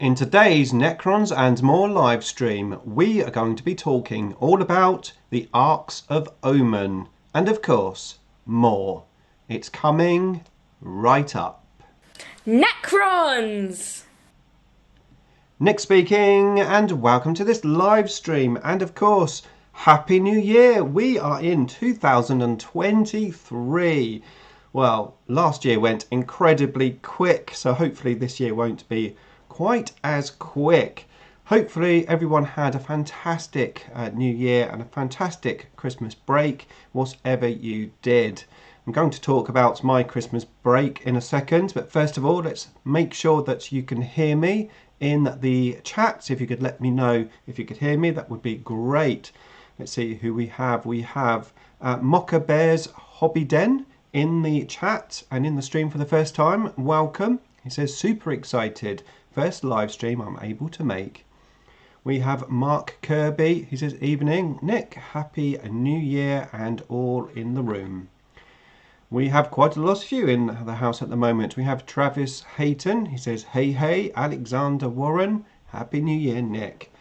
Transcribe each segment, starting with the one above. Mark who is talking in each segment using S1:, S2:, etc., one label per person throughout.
S1: In today's Necrons and More live stream, we are going to be talking all about the Arks of Omen and, of course, more. It's coming right up.
S2: Necrons!
S1: Nick speaking, and welcome to this live stream. And, of course, Happy New Year! We are in 2023. Well, last year went incredibly quick, so hopefully this year won't be quite as quick. Hopefully everyone had a fantastic New Year and a fantastic Christmas break, whatever you did. I'm going to talk about my Christmas break in a second, but first of all, let's make sure that you can hear me in the chat. If you could let me know if you could hear me, that would be great. Let's see who we have. We have Mocha Bear's Hobby Den in the chat and in the stream for the first time. Welcome. He says, super excited. First live stream I'm able to make. We have Mark Kirby. He says, evening. Nick, happy New Year and all in the room. We have quite a lot of you in the house at the moment. We have Travis Hayton. He says, hey, Alexander Warren. Happy New Year, Nick.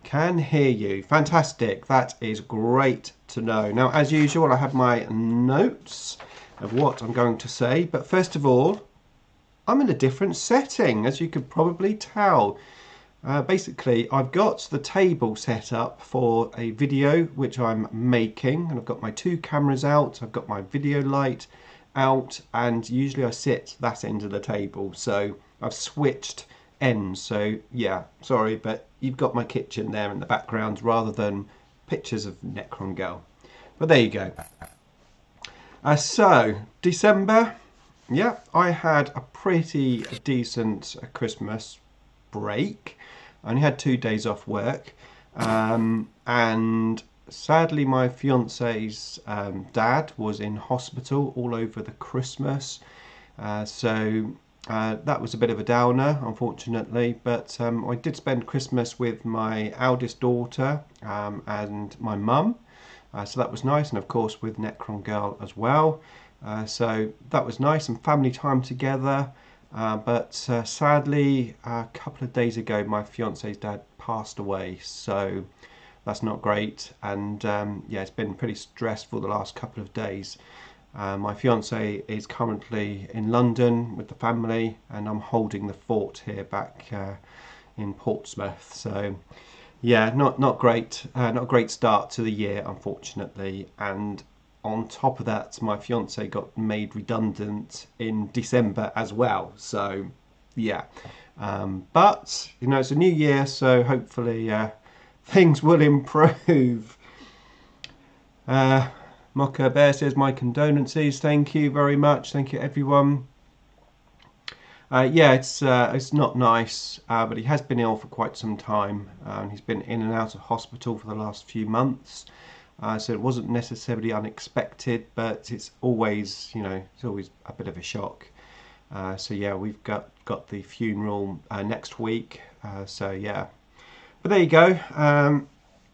S1: Can hear you. Fantastic. That is great to know. Now, as usual, I have my notes of what I'm going to say. But first of all, I'm in a different setting, as you could probably tell. Basically, I've got the table set up for a video which I'm making, and I've got my two cameras out, I've got my video light out, and usually I sit that end of the table, so I've switched ends. So yeah, sorry, but you've got my kitchen there in the background rather than pictures of Necron Girl. But there you go. So, December. Yeah, I had a pretty decent Christmas break. I only had 2 days off work. And sadly, my fiance's dad was in hospital all over the Christmas. So that was a bit of a downer, unfortunately. But I did spend Christmas with my eldest daughter and my mum. So that was nice. And of course, with Necron Girl as well. So that was nice, and family time together. But sadly, a couple of days ago, my fiance's dad passed away. So that's not great. And yeah, it's been pretty stressful the last couple of days. My fiance is currently in London with the family, and I'm holding the fort here back in Portsmouth. So yeah, not great. Not a great start to the year, unfortunately. And on top of that, my fiance got made redundant in December as well. So yeah, but you know, it's a new year, so hopefully things will improve. Mocha Bear says, my condolences. Thank you very much. Thank you, everyone. Yeah, it's not nice, but he has been ill for quite some time. He's been in and out of hospital for the last few months. So it wasn't necessarily unexpected, but it's always, you know, it's always a bit of a shock. So yeah, we've got the funeral next week. So yeah, but there you go.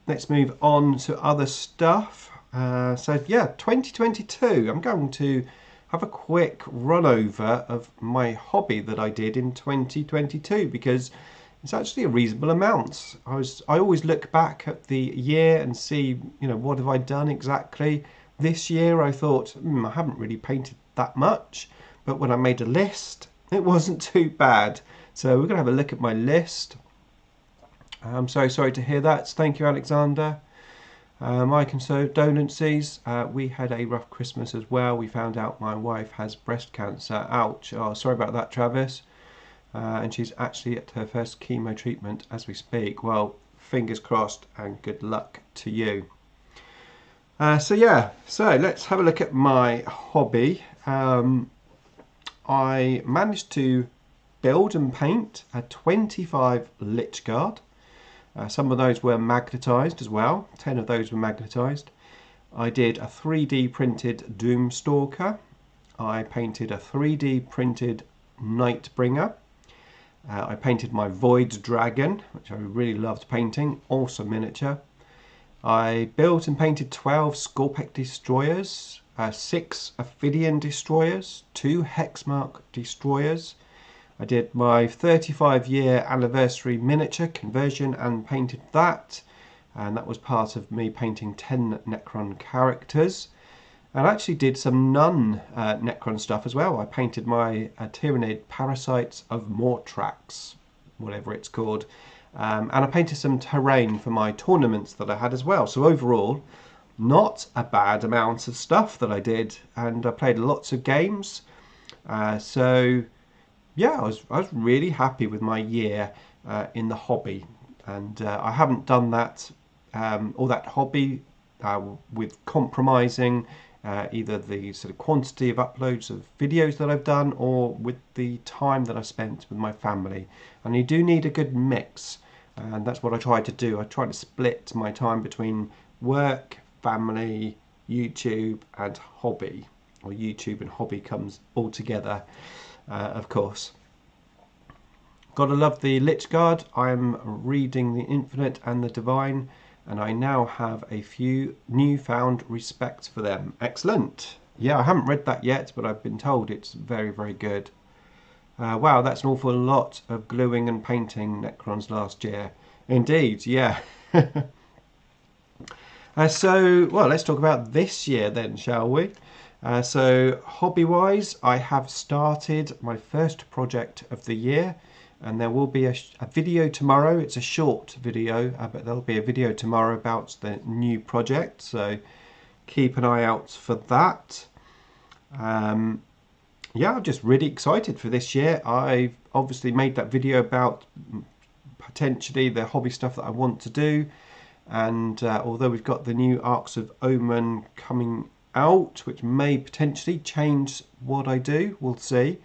S1: Let's move on to other stuff. So yeah, 2022. I'm going to have a quick run over of my hobby that I did in 2022 because it's actually a reasonable amount. I always look back at the year and see, you know, what have I done exactly. This year I thought, I haven't really painted that much, but when I made a list, it wasn't too bad. So we're going to have a look at my list. I'm so sorry to hear that. Thank you, Alexander. My condolences. We had a rough Christmas as well. We found out my wife has breast cancer. Ouch. Oh, sorry about that, Travis. And she's actually at her first chemo treatment as we speak. Well, fingers crossed and good luck to you. So yeah, so let's have a look at my hobby. I managed to build and paint a 25 Lich Guard. Some of those were magnetised as well. 10 of those were magnetised. I did a 3D printed Doomstalker. I painted a 3D printed Nightbringer. I painted my Void Dragon, which I really loved painting, also miniature. I built and painted 12 Scorpec Destroyers, 6 Ophidian Destroyers, 2 Hexmark Destroyers. I did my 35-year anniversary miniature conversion and painted that. And that was part of me painting 10 Necron characters. And I actually did some non-Necron stuff as well. I painted my Tyranid Parasites of Mortrax, whatever it's called. And I painted some terrain for my tournaments that I had as well. So overall, not a bad amount of stuff that I did. And I played lots of games. So yeah, I was really happy with my year in the hobby. And I haven't done that all that hobby with compromising either the sort of quantity of uploads of videos that I've done or with the time that I spent with my family. And you do need a good mix, and that's what I try to do. I try to split my time between work, family, YouTube and hobby, or YouTube and hobby comes all together, of course. Gotta love the Lich Guard. I'm reading the Infinite and the Divine, and I now have a few newfound respect for them. Excellent. Yeah, I haven't read that yet, but I've been told it's very, very good. Wow, that's an awful lot of gluing and painting Necrons last year. Indeed, yeah. So, well, let's talk about this year then, shall we? So, hobby-wise, I have started my first project of the year. And there will be a video tomorrow. It's a short video, but there'll be a video tomorrow about the new project. So keep an eye out for that. Yeah, I'm just really excited for this year. I've obviously made that video about potentially the hobby stuff that I want to do. And although we've got the new Arks of Omen coming out, which may potentially change what I do, we'll see.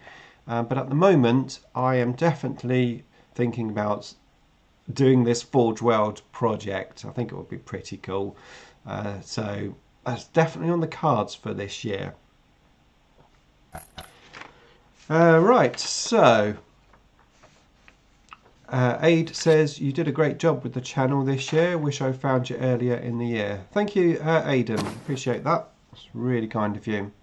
S1: But at the moment, I am definitely thinking about doing this Forge World project. I think it would be pretty cool. So that's definitely on the cards for this year. Right, so Aid says, you did a great job with the channel this year. Wish I found you earlier in the year. Thank you, Aidan. Appreciate that. It's really kind of you.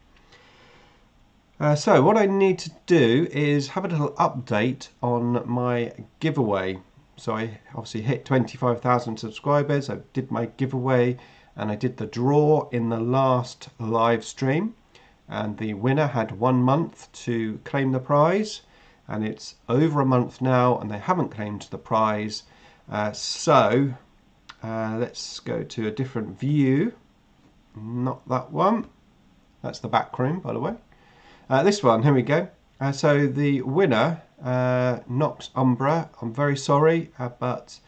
S1: So what I need to do is have a little update on my giveaway. So I obviously hit 25,000 subscribers. I did my giveaway and I did the draw in the last live stream. And the winner had 1 month to claim the prize. And it's over a month now and they haven't claimed the prize. So let's go to a different view. Not that one. That's the back room, by the way. This one, here we go. So the winner, Nox Umbra, I'm very sorry, but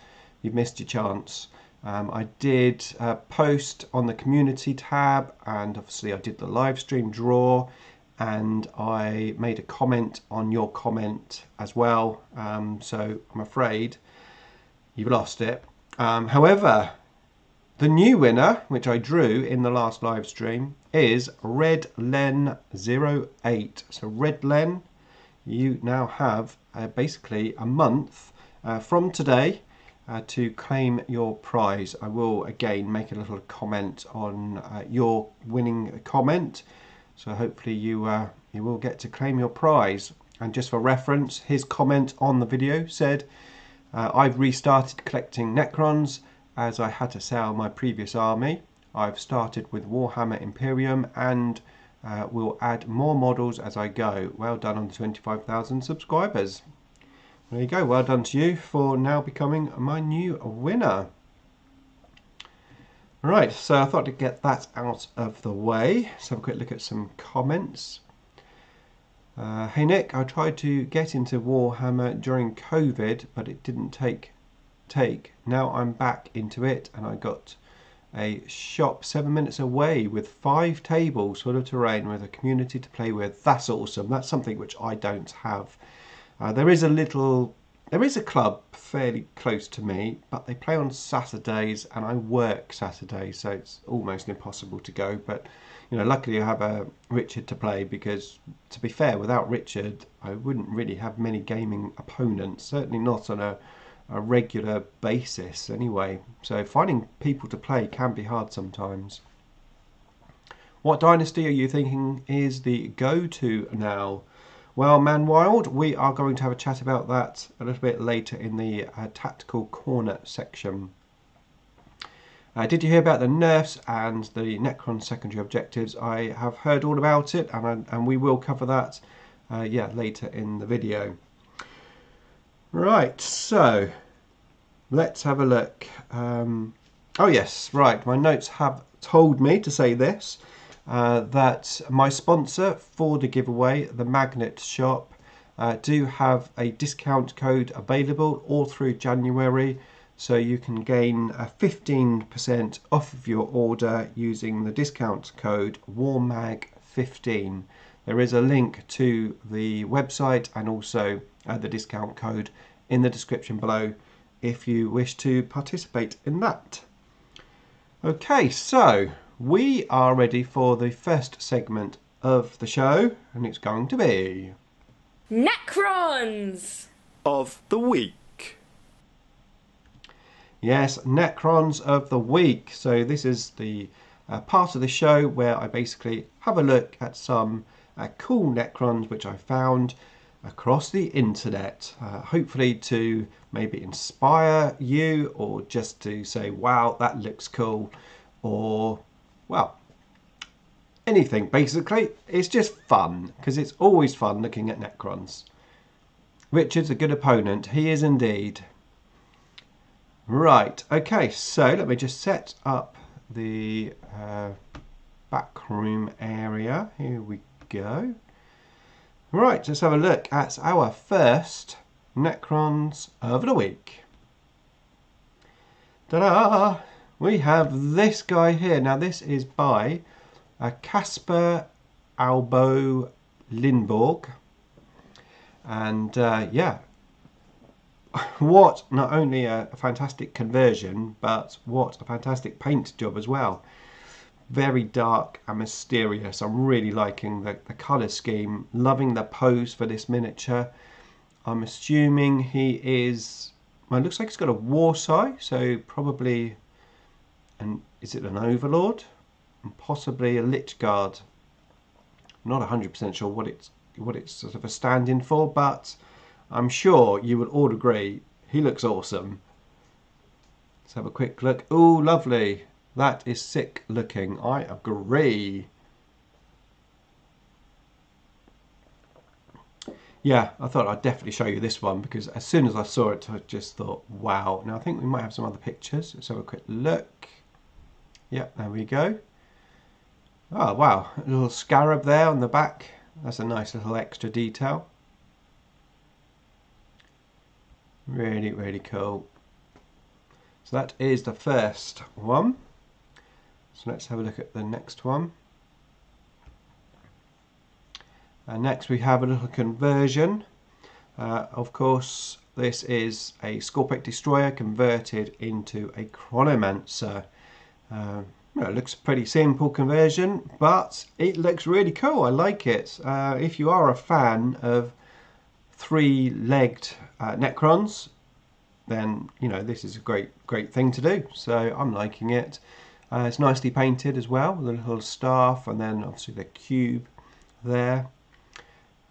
S1: you've missed your chance. I did post on the community tab, and obviously I did the live stream draw, and I made a comment on your comment as well. So I'm afraid you've lost it. However, the new winner, which I drew in the last live stream, is RedLen08. So RedLen, you now have basically a month from today to claim your prize. I will again make a little comment on your winning comment. So hopefully you will get to claim your prize. And just for reference, his comment on the video said, I've restarted collecting Necrons as I had to sell my previous army. I've started with Warhammer Imperium and will add more models as I go. Well done on the 25,000 subscribers. There you go, well done to you for now becoming my new winner. Right, so I thought to get that out of the way. Let's have a quick look at some comments. Hey Nick, I tried to get into Warhammer during COVID, but it didn't take. Now I'm back into it, and I got a shop 7 minutes away with 5 tables full of terrain with a community to play with. That's awesome. That's something which I don't have. There is a club fairly close to me, but they play on Saturdays and I work Saturdays, so it's almost impossible to go. But you know, luckily I have Richard to play, because to be fair, without Richard I wouldn't really have many gaming opponents, certainly not on a regular basis anyway. So finding people to play can be hard sometimes. What dynasty are you thinking is the go-to now? Well, Man Wild, we are going to have a chat about that a little bit later in the Tactical Corner section. Did you hear about the nerfs and the Necron secondary objectives? I have heard all about it, and we will cover that later in the video. Right, so let's have a look. Oh yes, right, my notes have told me to say this, that my sponsor for the giveaway, the Magnet Shop, do have a discount code available all through January. So you can gain 15% off of your order using the discount code WARMAG15. There is a link to the website and also the discount code in the description below if you wish to participate in that. Okay, so we are ready for the first segment of the show, and it's going to be
S2: Necrons
S3: of the week.
S1: Yes, Necrons of the week. So this is the part of the show where I basically have a look at some cool Necrons which I found across the internet. Hopefully to maybe inspire you, or just to say, wow, that looks cool, or, well, anything basically. It's just fun, because it's always fun looking at Necrons. Richard's a good opponent. He is indeed. Right, okay, so let me just set up the back room area. Here we go. Right, let's have a look at our first Necrons of the week. Ta-da! We have this guy here. Now this is by Casper Albo Lindborg. And yeah, what not only a fantastic conversion, but what a fantastic paint job as well. Very dark and mysterious. I'm really liking the colour scheme. Loving the pose for this miniature. I'm assuming he is, well, it looks like he's got a war sigh, so probably is it an overlord? And possibly a lich guard. I'm not 100% sure what it's sort of a stand-in for, but I'm sure you would all agree he looks awesome. Let's have a quick look. Oh, lovely. That is sick looking. I agree. Yeah, I thought I'd definitely show you this one, because as soon as I saw it, I just thought, wow. Now, I think we might have some other pictures. Let's have a quick look. Yep, there we go. Oh, wow. A little scarab there on the back. That's a nice little extra detail. Really, really cool. So that is the first one. So let's have a look at the next one. And next we have a little conversion. Of course, this is a Scorpic Destroyer converted into a Chronomancer. Well, it looks a pretty simple conversion, but it looks really cool. I like it. If you are a fan of three-legged Necrons, then you know this is a great thing to do. So I'm liking it. It's nicely painted as well, with a little staff, and then obviously the cube there.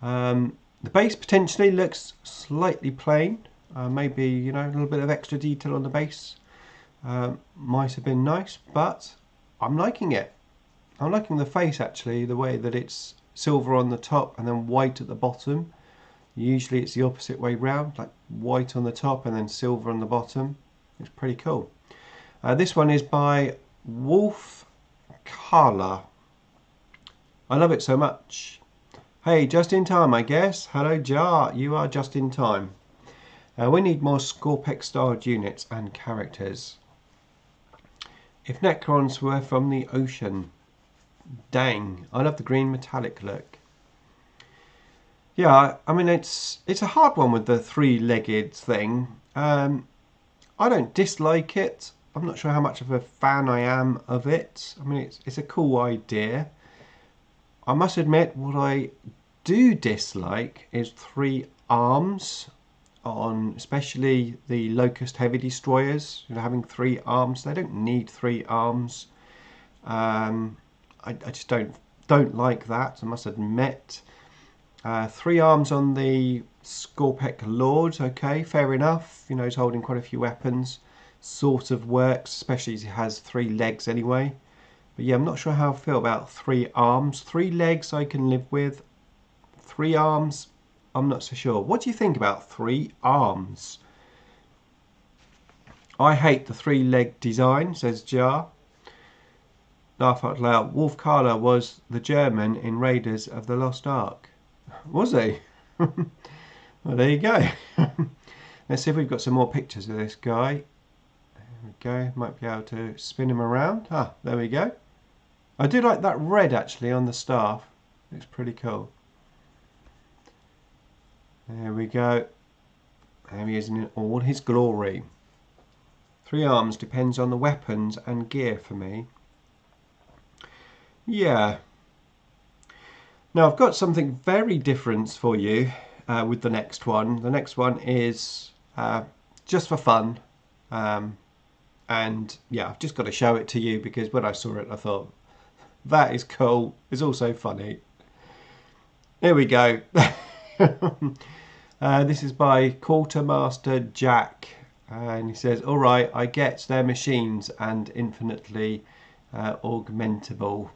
S1: The base potentially looks slightly plain. Maybe, you know, a little bit of extra detail on the base might have been nice, but I'm liking it. I'm liking the face actually, the way that it's silver on the top and then white at the bottom. Usually it's the opposite way round, like white on the top and then silver on the bottom. It's pretty cool. This one is by Wolf Carla. I love it so much. Hey, just in time, I guess. Hello, Jar. You are just in time. We need more Scorpic styled units and characters. If Necrons were from the ocean. Dang, I love the green metallic look. Yeah, I mean, it's a hard one with the three-legged thing. I don't dislike it. I'm not sure how much of a fan I am of it. I mean, it's a cool idea. I must admit, what I do dislike is three arms on, especially the Locust Heavy Destroyers. You know, having three arms, they don't need three arms. I just don't like that, I must admit. 3 arms on the Scorpec Lord. Okay, fair enough. You know, he's holding quite a few weapons. Sort of works, especially as he has 3 legs anyway. But yeah, I'm not sure how I feel about 3 arms. 3 legs I can live with. 3 arms, I'm not so sure. What do you think about 3 arms? I hate the 3-leg design, says Jar. Laugh out loud. Wolf Carla was the German in Raiders of the Lost Ark. Was he? Well, there you go. Let's see if we've got some more pictures of this guy. There we go. Might be able to spin him around. Ah, there we go. I do like that red actually on the staff. Looks pretty cool. There we go. There he is in all his glory. 3 arms depends on the weapons and gear for me. Yeah. Now I've got something very different for you with the next one. The next one is just for fun. And yeah, I've just got to show it to you because when I saw it I thought, that is cool. It's also funny. Here we go. This is by Quartermaster Jack. And he says, alright, I get they're machines and infinitely augmentable.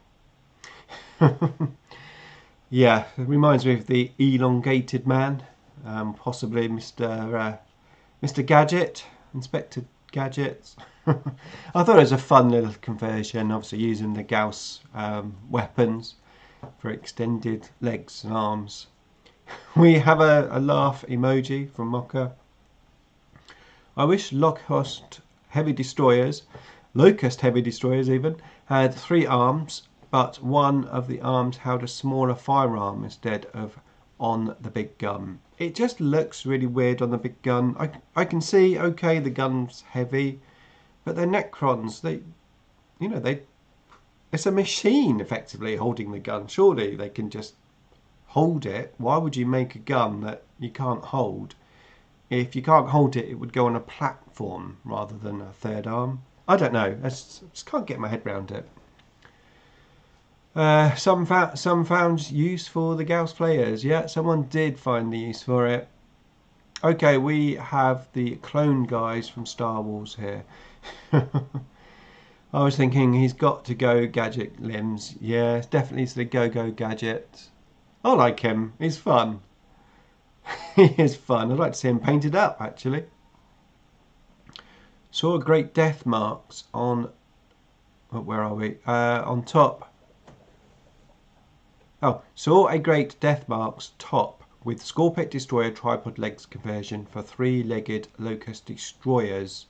S1: Yeah, it reminds me of the elongated man. Possibly Mr. Gadget, Inspector Gadget. I thought it was a fun little conversion, obviously using the Gauss weapons for extended legs and arms. We have a laugh emoji from Mocha. I wish Locust heavy destroyers even, had 3 arms, but one of the arms held a smaller firearm instead of on the big gun. It just looks really weird on the big gun. I can see, okay, the gun's heavy, but they're Necrons. It's a machine effectively holding the gun. Surely they can just hold it. Why would you make a gun that you can't hold? If you can't hold it, it would go on a platform rather than a 3rd arm. I don't know. I just can't get my head around it. Some found use for the Gauss players. Yeah, someone did find the use for it. Okay, we have the clone guys from Star Wars here. I was thinking he's got to go Gadget limbs. Yeah, definitely it's the Go Gadget. I like him. He's fun. He is fun. I'd like to see him painted up, actually. Saw great death marks on... Oh, where are we? On top. Oh, saw a great death marks top with Scorpec Destroyer tripod legs conversion for 3-legged Locust Destroyers.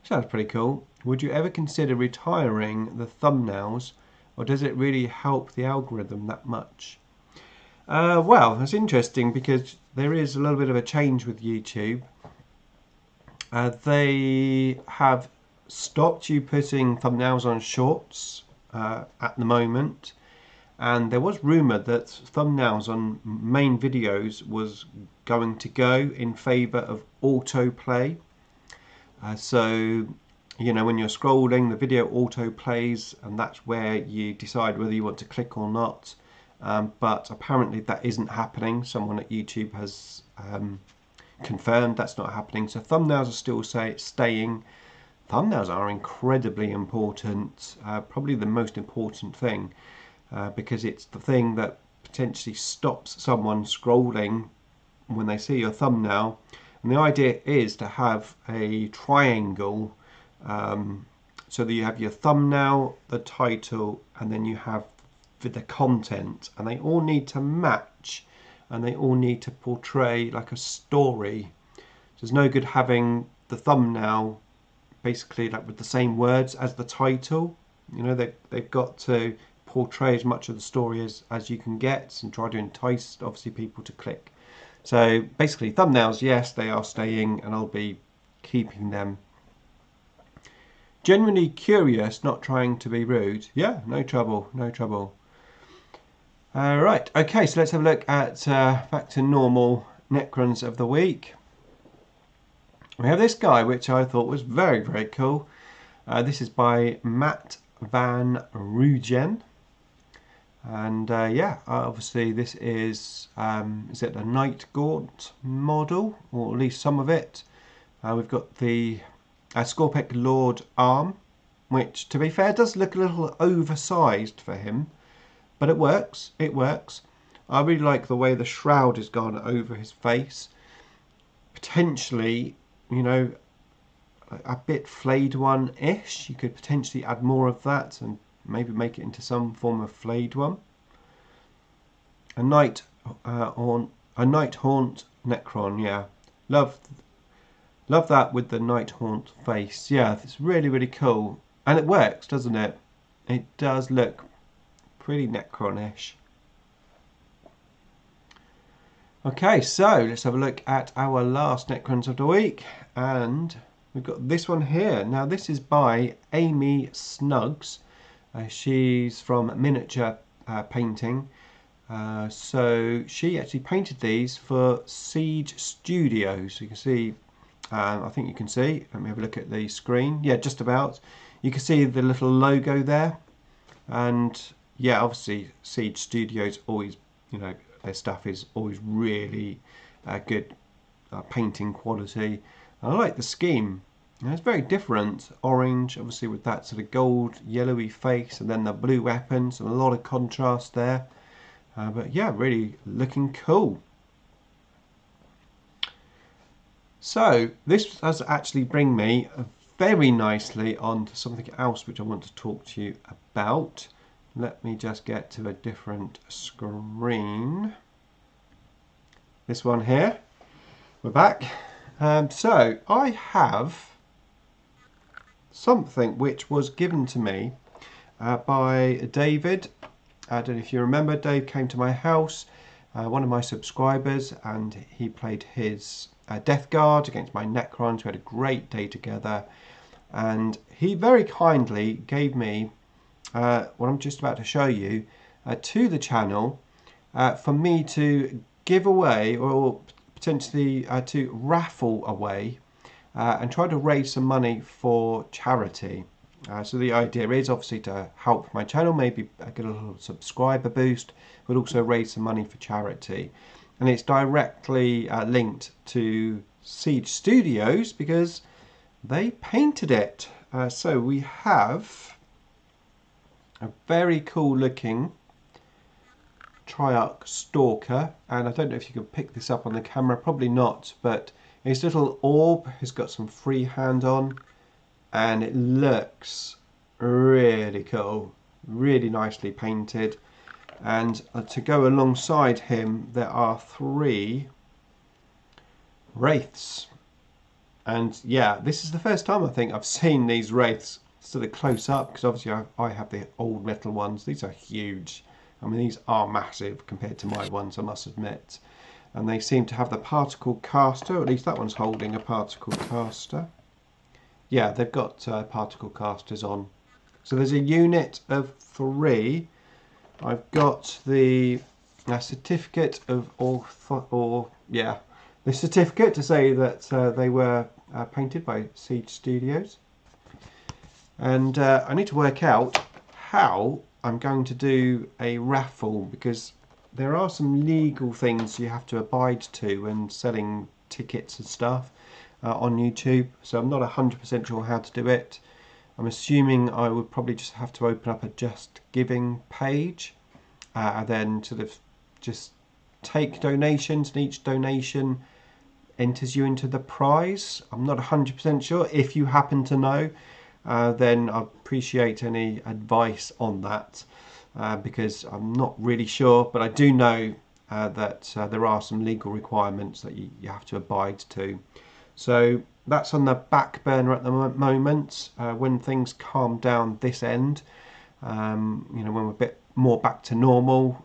S1: Sounds pretty cool. Would you ever consider retiring the thumbnails, or does it really help the algorithm that much? Well, that's interesting because there is a little bit of a change with YouTube. They have stopped you putting thumbnails on shorts at the moment, and there was rumoured that thumbnails on main videos was going to go in favour of autoplay. So, you know, when you're scrolling, the video auto plays, and that's where you decide whether you want to click or not. But apparently that isn't happening. Someone at YouTube has confirmed that's not happening. So thumbnails are still staying. Thumbnails are incredibly important, probably the most important thing, because it's the thing that potentially stops someone scrolling when they see your thumbnail. And the idea is to have a triangle, so that you have your thumbnail, the title, and then you have the content, and they all need to match, and they all need to portray like a story. So there's no good having the thumbnail basically like with the same words as the title. You know, they've got to portray as much of the story as you can get, and try to entice obviously people to click. So basically thumbnails, yes, they are staying, and I'll be keeping them. Genuinely curious, not trying to be rude. Yeah, no trouble, no trouble. Right, okay, so let's have a look at back to normal Necrons of the week. We have this guy, which I thought was very, very cool. This is by Matt Van Rugen. And yeah, obviously this is it the Night Gaunt model, or at least some of it. We've got the Scorpic Lord arm, which to be fair does look a little oversized for him, but it works, it works. I really like the way the shroud has gone over his face. Potentially, you know, a bit flayed one-ish. You could potentially add more of that and maybe make it into some form of flayed one. A night haunt Necron, yeah. Love that with the night haunt face. Yeah, it's really cool, and it works, doesn't it? It does look pretty Necron-ish. Okay, so let's have a look at our last Necrons of the week, and we've got this one here. Now this is by Amy Snuggs. She's from Miniature Painting. So she actually painted these for Siege Studios. So you can see, I think you can see, let me have a look at the screen. Yeah, just about. You can see the little logo there. And yeah, obviously Siege Studios always, you know, their stuff is always really good painting quality. I like the scheme. It's very different. Orange, obviously, with that sort of gold, yellowy face, and then the blue weapons, and a lot of contrast there. But yeah, really looking cool. So this does actually bring me very nicely on to something else which I want to talk to you about. Let me just get to a different screen. This one here. We're back. So I have something which was given to me by David. I don't know if you remember, Dave came to my house, one of my subscribers, and he played his Death Guard against my Necrons. We had a great day together, and he very kindly gave me what I'm just about to show you to the channel for me to give away, or potentially to raffle away and try to raise some money for charity. So the idea is obviously to help my channel, maybe get a little subscriber boost, but also raise some money for charity. And it's directly linked to Siege Studios because they painted it. So we have a very cool looking Triarch Stalker, and I don't know if you can pick this up on the camera, probably not, but his little orb has got some freehand on, and it looks really cool, really nicely painted. And to go alongside him there are 3 wraiths, and yeah, this is the first time I think I've seen these wraiths sort of close up, because obviously I have the old metal ones. These are huge. I mean, these are massive compared to my ones, I must admit. And they seem to have the particle caster, at least that one's holding a particle caster. Yeah, they've got particle casters on. So there's a unit of 3. I've got the certificate of the certificate to say that they were painted by Siege Studios. And I need to work out how I'm going to do a raffle, because there are some legal things you have to abide to when selling tickets and stuff on YouTube. So I'm not 100% sure how to do it. I'm assuming I would probably just have to open up a Just Giving page and then sort of just take donations, and each donation enters you into the prize. I'm not 100% sure. If you happen to know, then I appreciate any advice on that, because I'm not really sure, but I do know that there are some legal requirements that you have to abide to. So that's on the back burner at the moment. When things calm down this end, you know, when we're a bit more back to normal,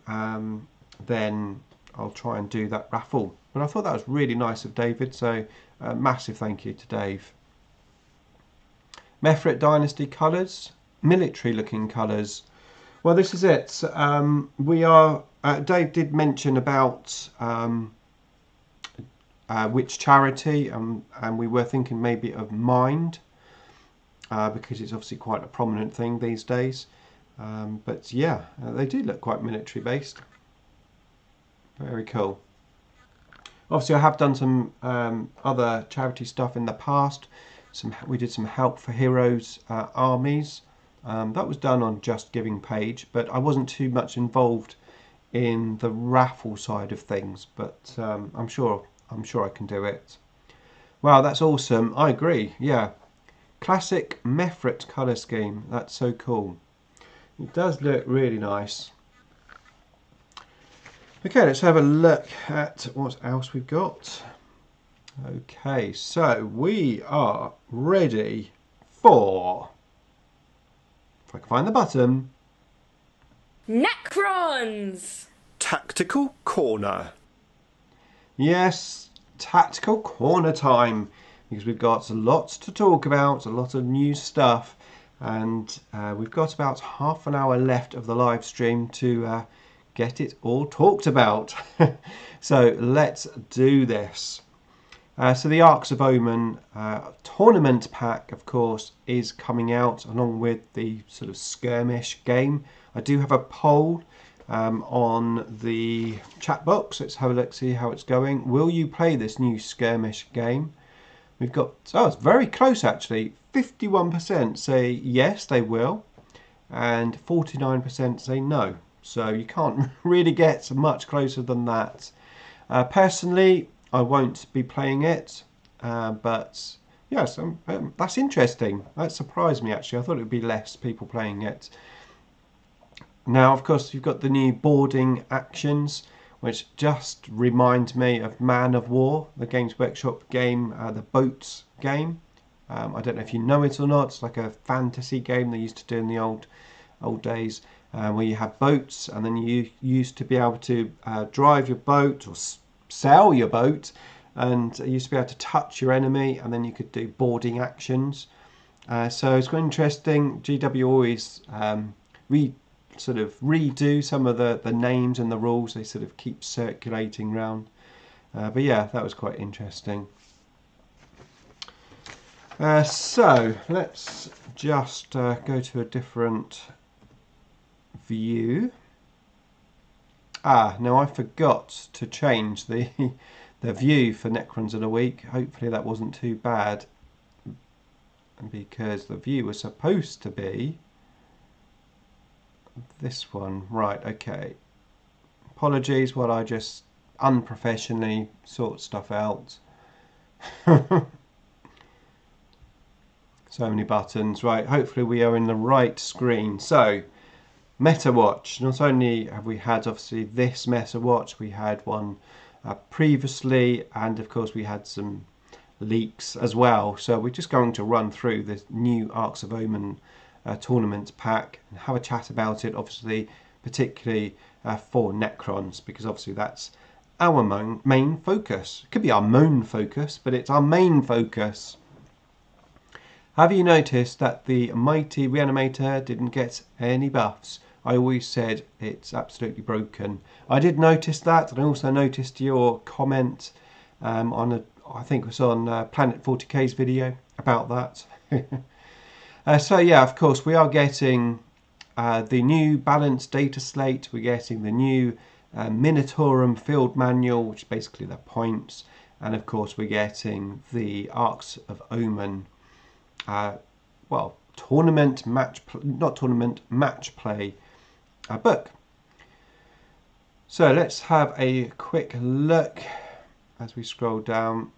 S1: then I'll try and do that raffle. But I thought that was really nice of David, so massive thank you to Dave. Mefrit Dynasty colours, military looking colours. Well, this is it. We are, Dave did mention about which charity, and we were thinking maybe of Mind, because it's obviously quite a prominent thing these days. But yeah, they do look quite military based. Very cool. Obviously, I have done some other charity stuff in the past. We did some Help for Heroes armies. That was done on Just Giving page, but I wasn't too much involved in the raffle side of things. But I'm sure I can do it. Wow, that's awesome. I agree. Yeah, classic Mefrit colour scheme. That's so cool. It does look really nice. Okay, let's have a look at what else we've got. Okay, so we are ready for, if I can find the button,
S2: Necrons!
S3: Tactical Corner.
S1: Yes, Tactical Corner time, because we've got lots to talk about, a lot of new stuff, and we've got about half an hour left of the live stream to get it all talked about. So let's do this. So the Arks of Omen tournament pack, of course, is coming out along with the sort of skirmish game. I do have a poll on the chat box. Let's have a look, see how it's going. Will you play this new skirmish game? We've got, oh, it's very close actually. 51% say yes, they will, and 49% say no. So you can't really get much closer than that. Personally, I won't be playing it, but yes, that's interesting. That surprised me actually. I thought it would be less people playing it. Now, of course, you've got the new boarding actions, which just remind me of Man of War, the Games Workshop game, the boats game. I don't know if you know it or not. It's like a fantasy game they used to do in the old days. Where you have boats, and then you used to be able to drive your boat or sail your boat, and you used to be able to touch your enemy, and then you could do boarding actions. So it's quite interesting. GW always sort of redo some of the names and the rules. They sort of keep circulating round. But yeah, that was quite interesting. So let's just go to a different view. Now I forgot to change the view for Necrons of the Week. Hopefully that wasn't too bad, because the view was supposed to be this one. Right, okay. Apologies while I just unprofessionally sort stuff out. So many buttons. Right, hopefully we are in the right screen. So Meta Watch. Not only have we had obviously this Meta Watch, we had one previously, and of course we had some leaks as well. So we're just going to run through the new Arks of Omen tournament pack and have a chat about it, obviously particularly for Necrons, because obviously that's our main focus. It could be our main focus, but it's our main focus. Have you noticed that the Mighty Reanimator didn't get any buffs? I always said it's absolutely broken. I did notice that, and I also noticed your comment on I think it was on Planet 40K's video about that. So yeah, of course we are getting the new balanced data slate. We're getting the new Minotaurum field manual, which is basically the points, and of course we're getting the Arks of Omen. Well, match play book. So let's have a quick look as we scroll down.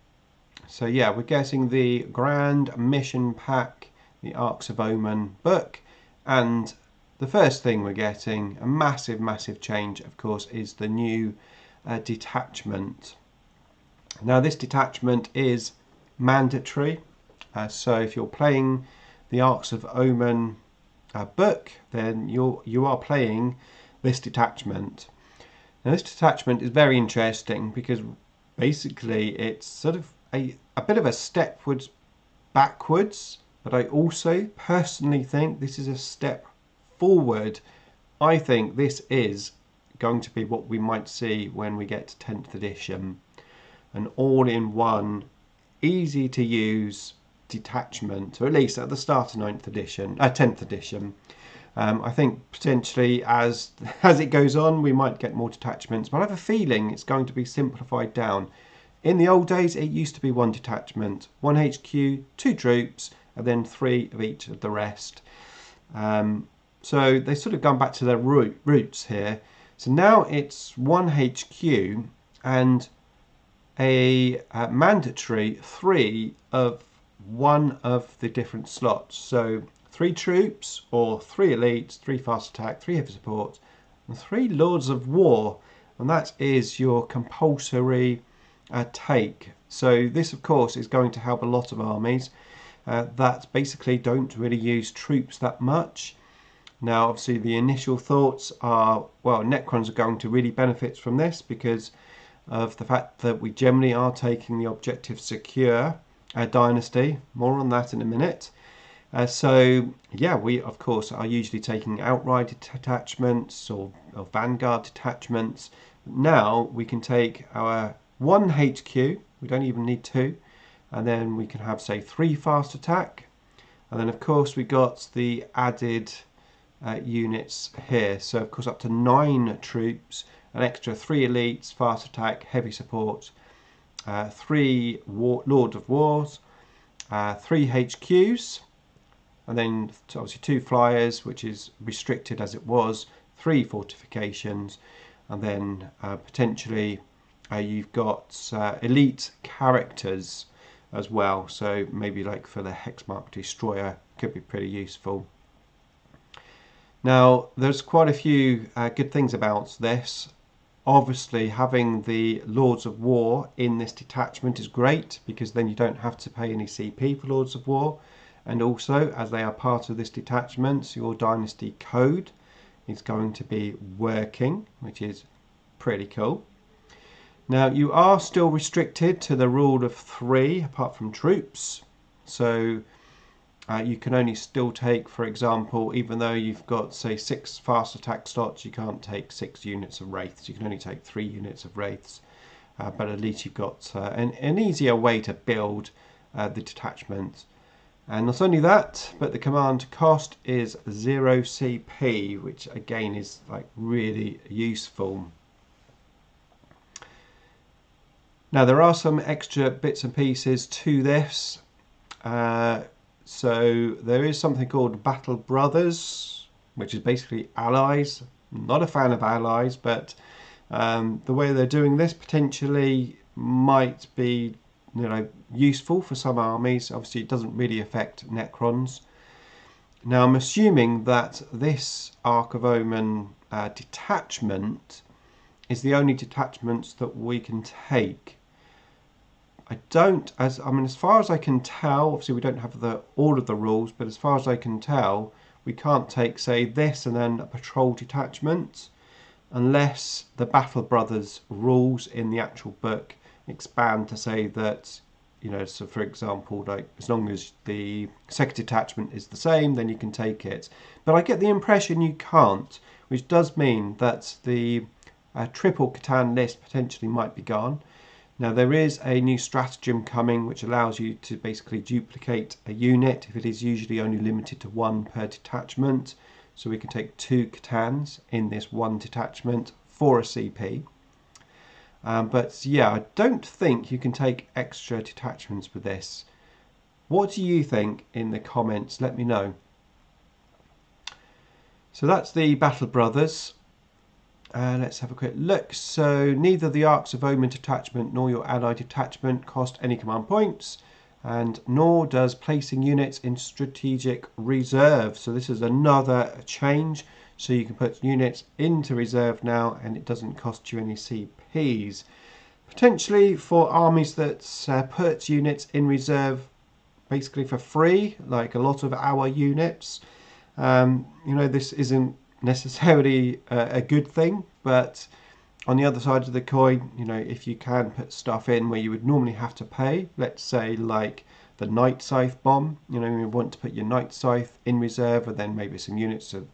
S1: So yeah, we're getting the Grand Mission Pack, the Arks of Omen book, and the first thing we're getting, a massive change, of course, is the new detachment. Now this detachment is mandatory. So if you're playing the Arks of Omen book, then you are playing this detachment. Now this detachment is very interesting because basically it's sort of a bit of a step backwards, but I also personally think this is a step forward. I think this is going to be what we might see when we get to 10th edition, an all-in-one, easy to use detachment, or at least at the start of 10th edition, I think potentially as it goes on, we might get more detachments, but I have a feeling it's going to be simplified down. In the old days, it used to be one detachment, one HQ, two troops, and then three of each of the rest. So they've sort of gone back to their roots here. So now it's one HQ and a mandatory three of one of the different slots. So 3 troops or 3 elites, 3 fast attack, 3 heavy support, and 3 lords of war. And that is your compulsory take. So this, of course, is going to help a lot of armies that basically don't really use troops that much. Now, obviously, the initial thoughts are, well, Necrons are going to really benefit from this because of the fact that we generally are taking the objective secure dynasty. More on that in a minute. So, yeah, we, of course, are usually taking outright detachments or vanguard detachments. Now we can take our 1 HQ, we don't even need 2, and then we can have, say, 3 fast attack. And then, of course, we got the added units here. So, of course, up to 9 troops, an extra 3 elites, fast attack, heavy support, 3 Lord of Wars, 3 HQs, and then obviously 2 flyers, which is restricted as it was, 3 fortifications, and then potentially you've got elite characters as well. So maybe like for the Hexmark Destroyer, could be pretty useful. Now, there's quite a few good things about this. Obviously, having the Lords of War in this detachment is great because then you don't have to pay any CP for Lords of War. And also, as they are part of this detachment, your dynasty code is going to be working, which is pretty cool. Now, you are still restricted to the rule of 3, apart from troops. So you can only still take, for example, even though you've got, say, 6 fast attack slots, you can't take 6 units of wraiths. You can only take 3 units of wraiths. But at least you've got an easier way to build the detachment. And not only that, but the command cost is 0 CP, which again is like really useful. Now there are some extra bits and pieces to this. So there is something called Battle Brothers, which is basically allies. I'm not a fan of allies, but the way they're doing this potentially might be, you know, useful for some armies. Obviously, it doesn't really affect Necrons. Now, I'm assuming that this Ark of Omen detachment is the only detachments that we can take. As far as I can tell, obviously we don't have all of the rules, but as far as I can tell, we can't take, say, this and then a patrol detachment, unless the Battle Brothers rules in the actual book expand to say that, you know, so for example, like as long as the second detachment is the same, then you can take it. But I get the impression you can't, which does mean that the triple Catan list potentially might be gone. Now there is a new stratagem coming which allows you to basically duplicate a unit if it is usually only limited to 1 per detachment. So we can take 2 Catans in this 1 detachment for a CP. But yeah, I don't think you can take extra detachments with this. What do you think in the comments? Let me know. So that's the Battle Brothers. Let's have a quick look. So neither the Arks of Omen detachment nor your allied detachment cost any command points, and nor does placing units in strategic reserve. So this is another change. So you can put units into reserve now and it doesn't cost you any CPs. Potentially for armies that put units in reserve basically for free, like a lot of our units. You know, this isn't necessarily a good thing, but on the other side of the coin, you know, if you can put stuff in where you would normally have to pay, let's say like the Night Scythe bomb, you know, you want to put your Night Scythe in reserve and then maybe some units of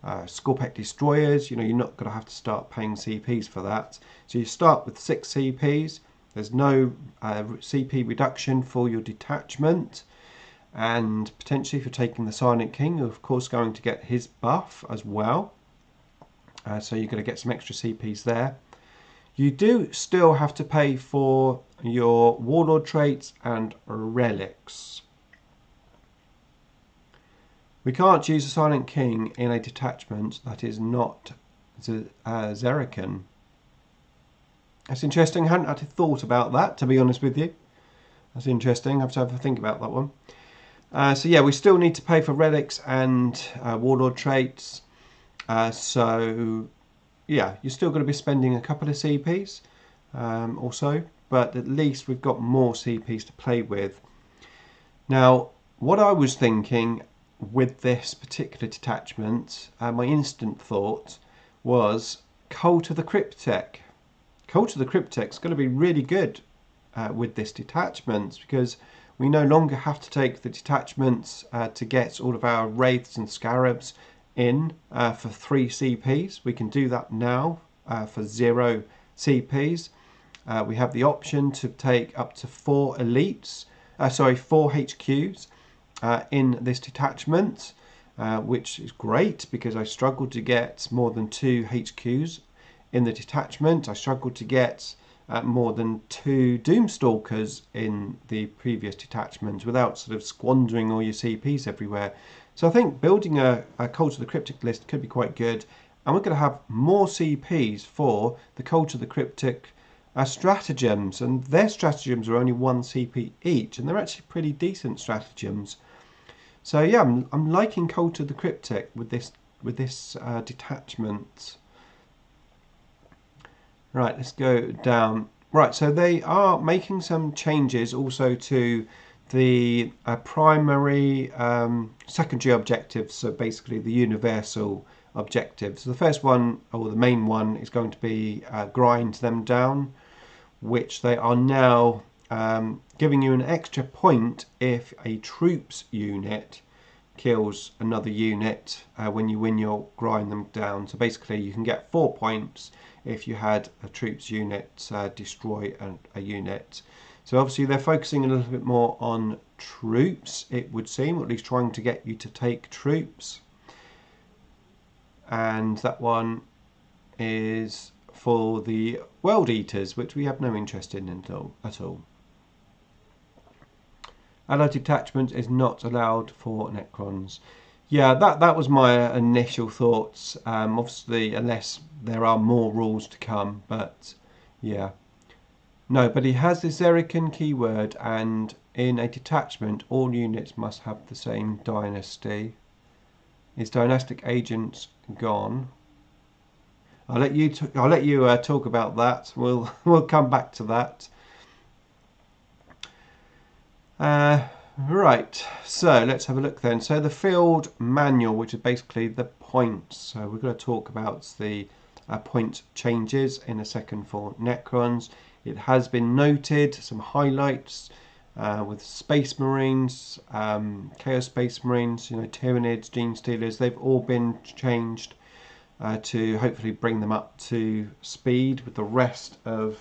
S1: Scorpec destroyers, you know, you're not going to have to start paying CPs for that. So you start with 6 CPs, there's no CP reduction for your detachment, and potentially if you're taking the Silent King, you're of course going to get his buff as well. So you're going to get some extra CPs there. You do still have to pay for your Warlord traits and relics. We can't use the Silent King in a detachment that is not Zerican. That's interesting. I hadn't actually thought about that, to be honest with you. That's interesting. I have to have a think about that one. So yeah, we still need to pay for relics and Warlord traits. So yeah, you're still going to be spending a couple of CPs or so, but at least we've got more CPs to play with. Now, what I was thinking with this particular detachment, my instant thought was Cult of the Cryptek. Cult of the Cryptek is going to be really good with this detachment, because we no longer have to take the detachments to get all of our Wraiths and Scarabs in for 3 CPs. We can do that now for 0 CPs. We have the option to take up to 4 elites, 4 HQs in this detachment, which is great because I struggled to get more than 2 HQs in the detachment. I struggled to get more than 2 Doomstalkers in the previous detachment without sort of squandering all your CPs everywhere. So I think building a Cult of the Cryptic list could be quite good, and we're going to have more CPs for the Cult of the Cryptic stratagems, and their stratagems are only 1 CP each, and they're actually pretty decent stratagems. So yeah, I'm liking Cult of the Cryptic with this detachment. Right, let's go down. Right, so they are making some changes also to the primary secondary objectives, so basically the universal objectives. So the first one, or the main one, is going to be grind them down, which they are now giving you an extra point if a troops unit kills another unit when you win your grind them down. So basically you can get 4 points if you had a troops unit destroy a unit. So obviously they're focusing a little bit more on troops, it would seem, or at least trying to get you to take troops. And that one is for the World Eaters, which we have no interest in at all. Allied detachment is not allowed for Necrons. Yeah, that was my initial thoughts. Obviously, unless there are more rules to come, but yeah. No, but he has the Zerican keyword, and in a detachment, all units must have the same dynasty. Is dynastic agents gone? I'll let you talk about that. We'll come back to that. Right, so let's have a look then. So the field manual, which is basically the points. So we're going to talk about the point changes in a second for Necrons. It has been noted, some highlights with Space Marines, Chaos Space Marines, Tyranids, Gene Stealers. They've all been changed to hopefully bring them up to speed with the rest of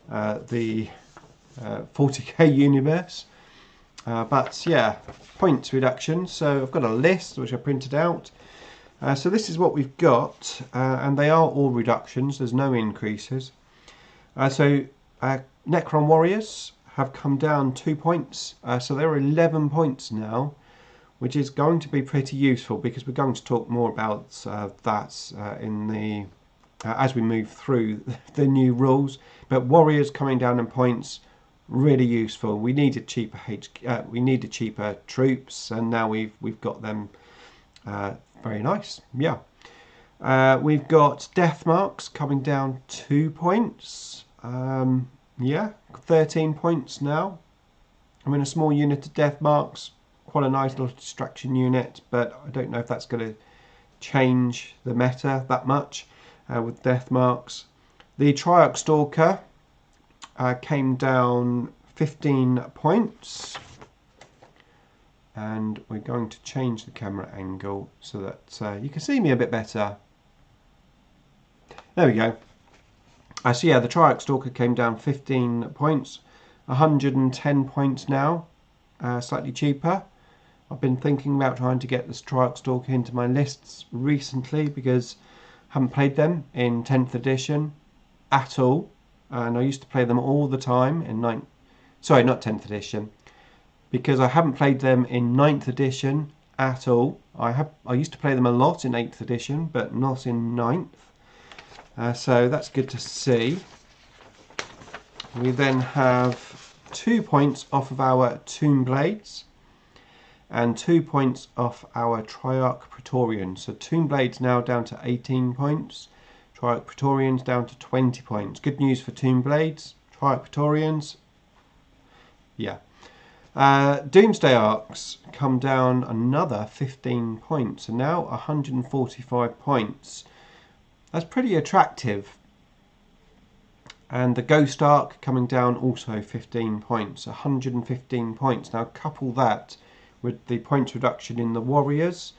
S1: the 40k universe. But yeah, points reduction. So I've got a list which I printed out. So this is what we've got, and they are all reductions. There's no increases. So Necron Warriors have come down 2 points. So they're 11 points now, which is going to be pretty useful because we're going to talk more about that in the as we move through the new rules. But Warriors coming down in points, really useful. We needed cheaper troops, and now we've got them. Very nice. Yeah. We've got death marks coming down 2 points. Yeah, 13 points now. I'm in a small unit of death marks. Quite a nice little distraction unit, but I don't know if that's going to change the meta that much with death marks. The Triarch Stalker came down 15 points, and we're going to change the camera angle so that you can see me a bit better. There we go. So yeah, the Triarch Stalker came down 15 points, 110 points now, slightly cheaper. I've been thinking about trying to get this Triarch Stalker into my lists recently because I haven't played them in 10th edition at all. And I used to play them all the time in not 10th edition, because I haven't played them in 9th edition at all. I used to play them a lot in 8th edition, but not in 9th. So that's good to see. We then have 2 points off of our Tomb Blades and 2 points off our Triarch Praetorians. So Tomb Blades now down to 18 points. Triarch Praetorians down to 20 points. Good news for Tomb Blades. Triarch Praetorians, yeah. Doomsday Arks come down another 15 points. So now 145 points. That's pretty attractive. And the Ghost Ark coming down also 15 points. 115 points. Now couple that with the points reduction in the Warriors,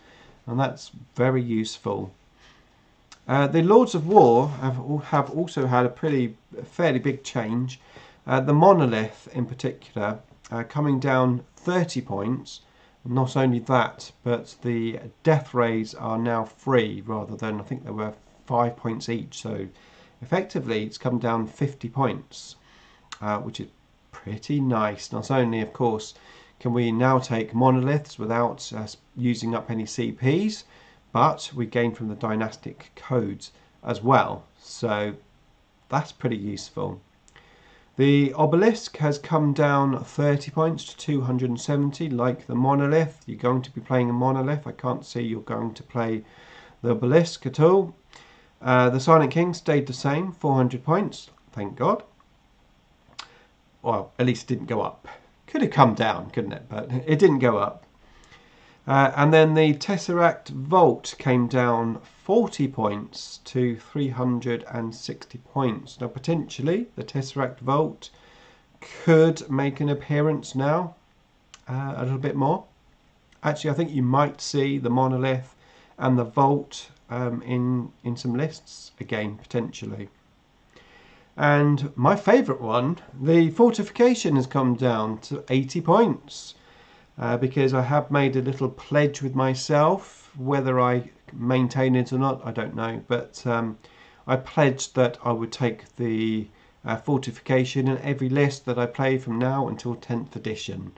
S1: and that's very useful. The Lords of War have also had a fairly big change. The Monolith in particular coming down 30 points. Not only that, but the Death Rays are now free rather than, I think they were 5 points each. So effectively it's come down 50 points, which is pretty nice. Not only, of course, can we now take monoliths without using up any CPs, but we gain from the dynastic codes as well. So that's pretty useful. The obelisk has come down 30 points to 270, like the monolith. You're going to be playing a monolith. I can't see you're going to play the obelisk at all. The Silent King stayed the same, 400 points, thank God. Well, at least it didn't go up. Could have come down, couldn't it? But it didn't go up. And then the Tesseract Vault came down 40 points to 360 points. Now, potentially, the Tesseract Vault could make an appearance now, a little bit more. Actually, I think you might see the Monolith and the Vault in some lists again, potentially. And my favourite one, the Fortification, has come down to 80 points. Because I have made a little pledge with myself. Whether I maintain it or not, I don't know. But I pledged that I would take the Fortification in every list that I play from now until 10th edition.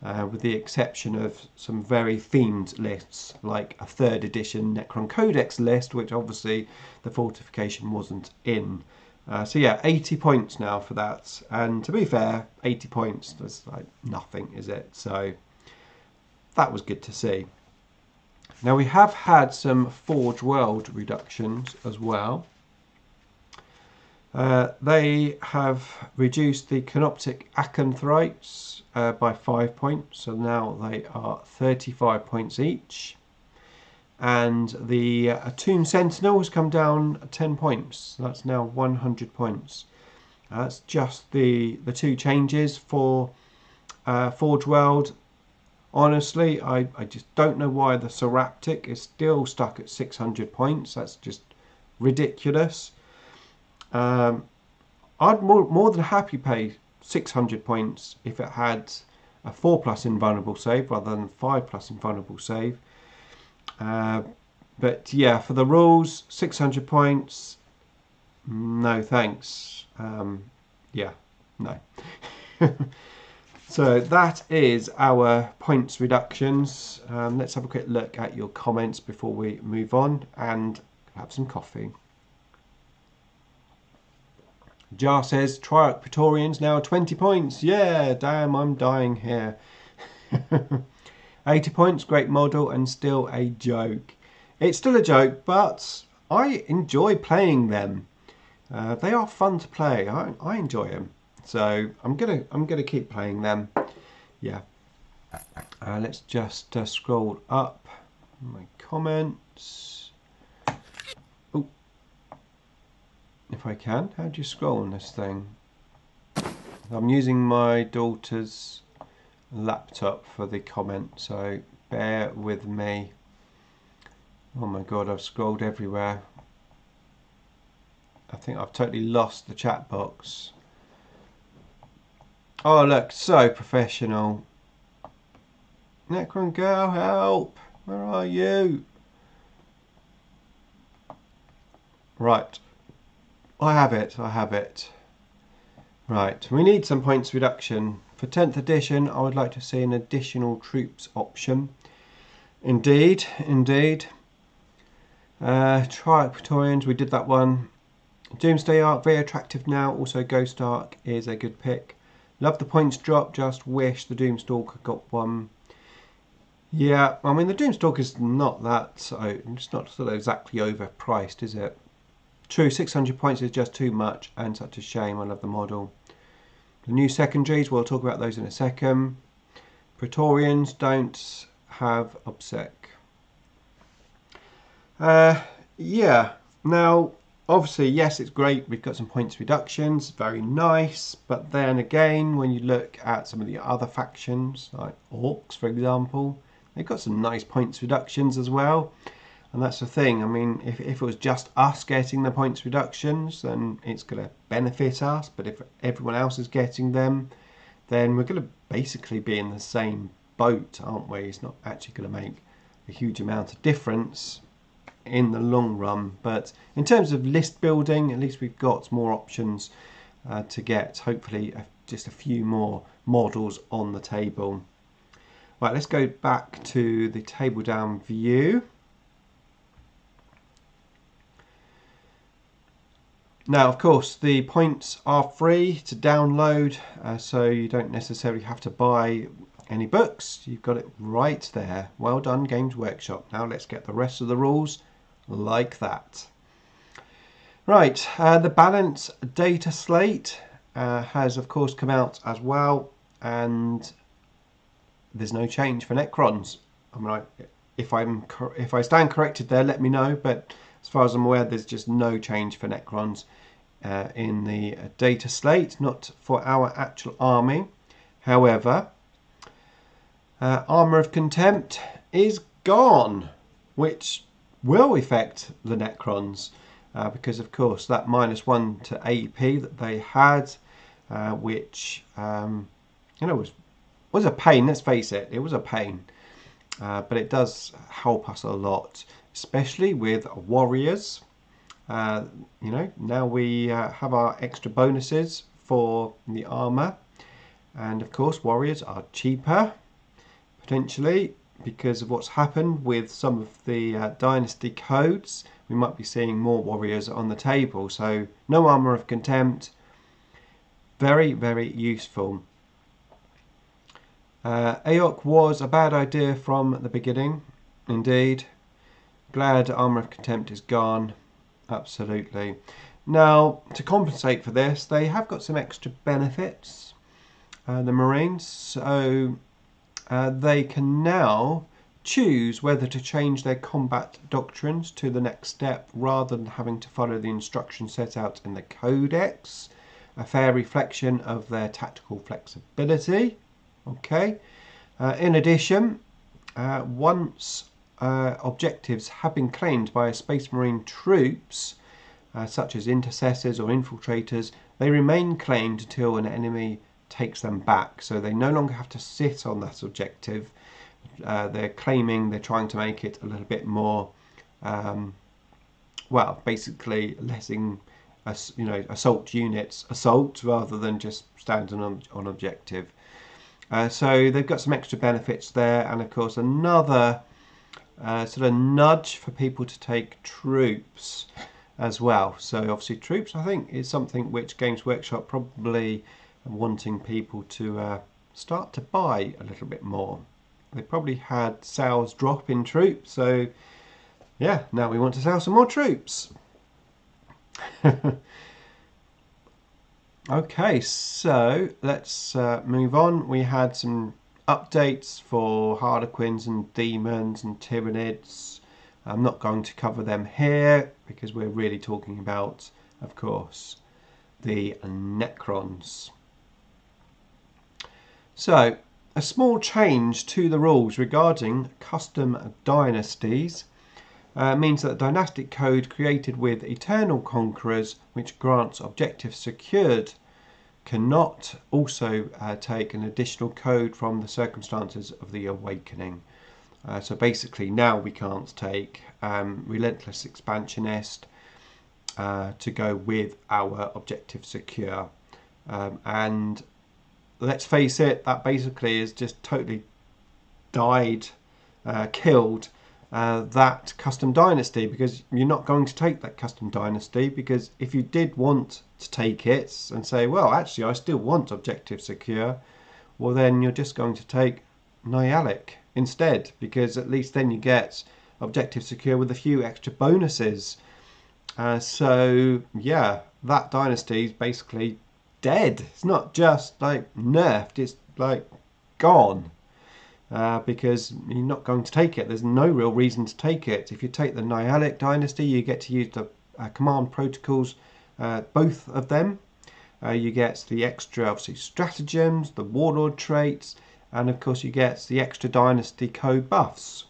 S1: With the exception of some very themed lists, like a 3rd edition Necron Codex list, which obviously the Fortification wasn't in. So yeah, 80 points now for that. And to be fair, 80 points, that's like nothing, is it? So that was good to see. Now we have had some Forge World reductions as well. They have reduced the Canoptic Acanthrites by 5 points, so now they are 35 points each. And the Tomb Sentinel has come down 10 points, so that's now 100 points. That's just the 2 changes for Forge World. Honestly, I just don't know why the Seraptic is still stuck at 600 points. That's just ridiculous. I'd more than happy pay 600 points if it had a 4+ invulnerable save rather than 5+ invulnerable save. But yeah, for the rules, 600 points, no thanks. Yeah, no. So that is our points reductions. Let's have a quick look at your comments before we move on and have some coffee. Jar says, Triarch Praetorians now 20 points. Yeah, damn, I'm dying here. 80 points, great model, and still a joke. It's still a joke, but I enjoy playing them. They are fun to play. I enjoy them. So I'm gonna keep playing them. Yeah. Let's just scroll up my comments. Oh, if I can. How do you scroll on this thing? I'm using my daughter's laptop for the comment, so bear with me. Oh my god, I've scrolled everywhere. I think I've totally lost the chat box. Oh look, so professional. Necron girl, help! Where are you? Right. I have it. I have it. Right. We need some points reduction. For 10th edition, I would like to see an additional troops option. Indeed. Indeed. Triarch Praetorians, we did that one. Doomsday Ark, very attractive now. Also Ghost Ark is a good pick. Love the points drop, just wish the Doomstalker got one. Yeah, I mean the Doomstalker is not that, so it's not sort of exactly overpriced, is it? True, 600 points is just too much and such a shame. I love the model. The new secondaries, we'll talk about those in a second. Praetorians don't have obsec. Yeah, now obviously yes, it's great, we've got some points reductions, very nice, but then again when you look at some of the other factions like Arks for example, they've got some nice points reductions as well. And that's the thing, I mean if it was just us getting the points reductions then it's going to benefit us, but if everyone else is getting them then we're going to basically be in the same boat, aren't we? It's not actually going to make a huge amount of difference in the long run, but in terms of list building at least we've got more options to get hopefully just a few more models on the table. Right, let's go back to the table down view. Now of course the points are free to download, so you don't necessarily have to buy any books. You've got it right there. Well done Games Workshop. Now let's get the rest of the rules like that. Right, the balance data slate has of course come out as well, and there's no change for Necrons. I mean, if I stand corrected there, let me know, but as far as I'm aware there's just no change for Necrons in the data slate, not for our actual army. However, Armour of Contempt is gone, which will affect the Necrons because of course that -1 to AP that they had, which you know was a pain, let's face it, it was a pain, but it does help us a lot, especially with warriors. You know, now we have our extra bonuses for the armour, and of course warriors are cheaper potentially because of what's happened with some of the dynasty codes. We might be seeing more warriors on the table, so no Armour of Contempt, very very useful. AOC was a bad idea from the beginning, indeed. Glad Armour of Contempt is gone, absolutely. Now to compensate for this they have got some extra benefits, the Marines, so they can now choose whether to change their combat doctrines to the next step rather than having to follow the instructions set out in the Codex, a fair reflection of their tactical flexibility. Okay. In addition, once objectives have been claimed by Space Marine troops, such as intercessors or infiltrators, they remain claimed until an enemy takes them back, so they no longer have to sit on that objective. They're claiming, they're trying to make it a little bit more well, basically letting us, you know, assault units assault rather than just standing on objective. So they've got some extra benefits there, and of course another sort of nudge for people to take troops as well. So obviously troops I think is something which Games Workshop probably wanting people to start to buy a little bit more. They probably had sales drop in troops, so yeah, now we want to sell some more troops. Okay, so let's move on. We had some updates for Harlequins and Demons and Tyranids. I'm not going to cover them here because we're really talking about, of course, the Necrons. So, a small change to the rules regarding custom dynasties means that the dynastic code created with Eternal Conquerors, which grants objectives secured cannot also take an additional code from the Circumstances of the Awakening. So basically now we can't take Relentless Expansionist to go with our Objective Secure. And let's face it, that basically is just totally killed that custom dynasty, because you're not going to take that custom dynasty, because if you did want to take it and say, well, actually I still want Objective Secure, well then you're just going to take Nyalic instead, because at least then you get Objective Secure with a few extra bonuses. So yeah, that dynasty is basically dead. It's not just like nerfed, it's like gone. Because you're not going to take it. There's no real reason to take it. If you take the Nyalic dynasty, you get to use the command protocols, both of them. You get the extra, obviously, stratagems, the warlord traits, and of course you get the extra dynasty code buffs.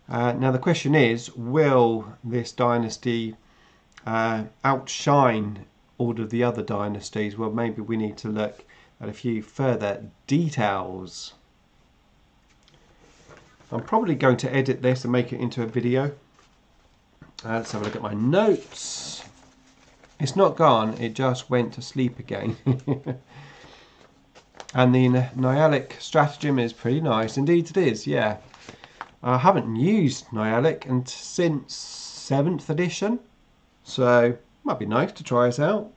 S1: Now the question is, will this dynasty outshine all of the other dynasties? Well, maybe we need to look at a few further details. I'm probably going to edit this and make it into a video. Let's have a look at my notes. It's not gone, it just went to sleep again. And the Nyalic stratagem is pretty nice. Indeed it is, yeah. I haven't used Nyalic since 7th edition, so it might be nice to try it out.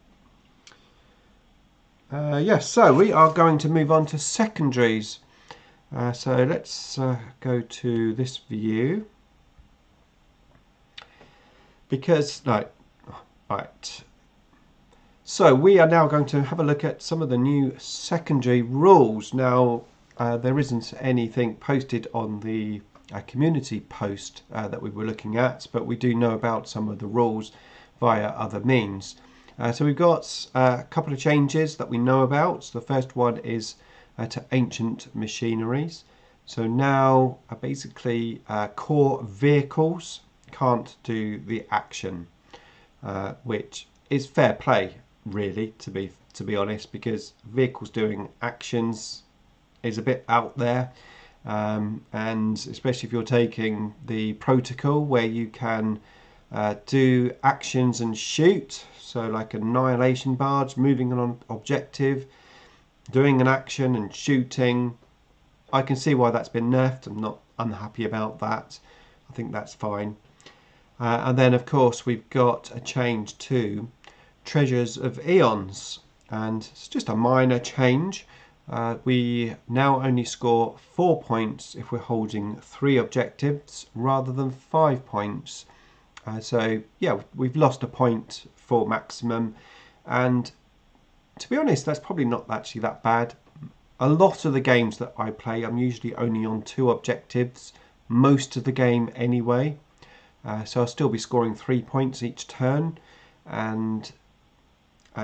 S1: Yes, so we are going to move on to secondaries. So let's go to this view, because right. So we are now going to have a look at some of the new secondary rules. Now there isn't anything posted on the community post that we were looking at, but we do know about some of the rules via other means. So we've got a couple of changes that we know about. The first one is to ancient machineries. So now basically core vehicles can't do the action, which is fair play, really, to be honest, because vehicles doing actions is a bit out there, and especially if you're taking the protocol where you can do actions and shoot, so like annihilation barge, moving on objective, doing an action and shooting. I can see why that's been nerfed. I'm not unhappy about that. I think that's fine. And then of course we've got a change to Treasures of Eons, and it's just a minor change. We now only score 4 points if we're holding 3 objectives rather than 5 points. So yeah, we've lost a point for maximum, and to be honest, that's probably not actually that bad. A lot of the games that I play, I'm usually only on 2 objectives, most of the game anyway. So I'll still be scoring 3 points each turn. And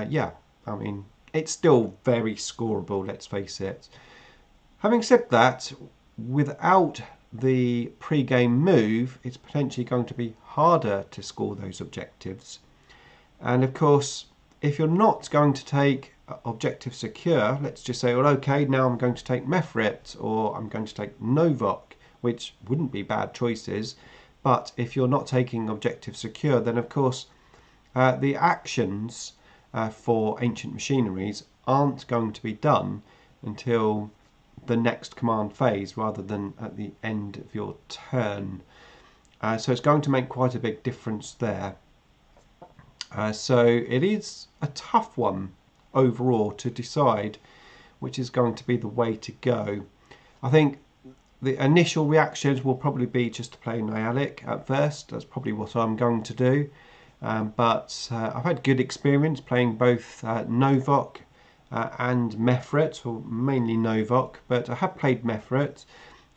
S1: yeah, I mean, it's still very scoreable, let's face it. Having said that, without the pre-game move, it's potentially going to be harder to score those objectives. And of course, if you're not going to take Objective Secure, let's just say, well, okay, now I'm going to take Mefrit or I'm going to take Novok, which wouldn't be bad choices. But if you're not taking Objective Secure, then of course the actions for Ancient Machineries aren't going to be done until the next command phase rather than at the end of your turn. So it's going to make quite a big difference there. So it is a tough one overall to decide which is going to be the way to go. I think the initial reactions will probably be just to play Nyalic at first. That's probably what I'm going to do. But I've had good experience playing both Novok and Mefrit, or mainly Novok, but I have played Mefrit,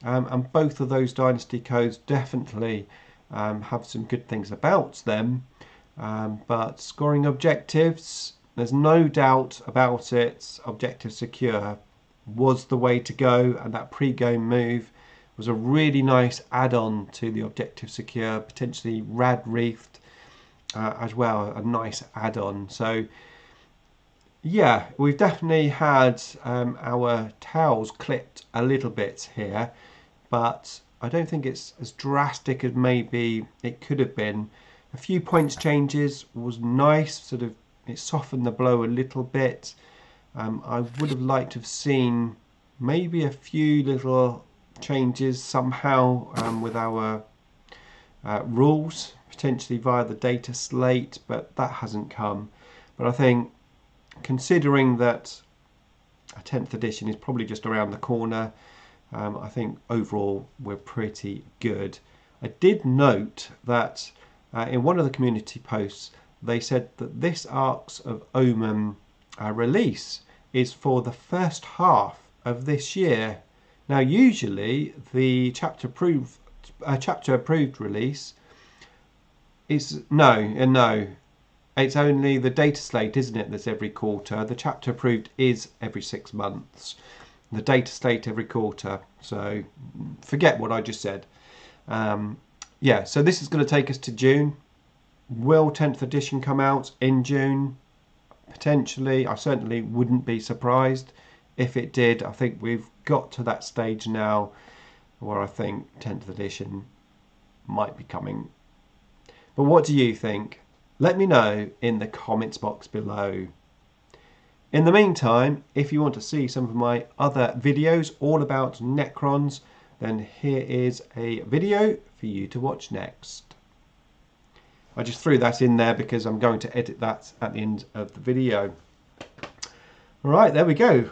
S1: and both of those dynasty codes definitely have some good things about them. But scoring objectives, there's no doubt about it, Objective Secure was the way to go, and that pre-game move was a really nice add-on to the Objective Secure, potentially Rad Wreathed as well, a nice add-on. So Yeah, we've definitely had our tails clipped a little bit here, but I don't think it's as drastic as maybe it could have been. A few points changes was nice, sort of it softened the blow a little bit. I would have liked to have seen maybe a few little changes somehow with our rules, potentially via the data slate, but that hasn't come. But I think considering that a 10th edition is probably just around the corner, I think overall we're pretty good. I did note that in one of the community posts they said that this Arks of Omen release is for the first half of this year. Now usually the chapter approved release is no, it's only the data slate, isn't it, that's every quarter. The chapter approved is every 6 months. The data slate every quarter. So forget what I just said. Yeah, so this is going to take us to June. Will 10th edition come out in June? Potentially. I certainly wouldn't be surprised if it did. I think we've got to that stage now where I think 10th edition might be coming. But what do you think? Let me know in the comments box below. In the meantime, if you want to see some of my other videos all about Necrons, then here is a video for you to watch next. I just threw that in there because I'm going to edit that at the end of the video. Right, there we go.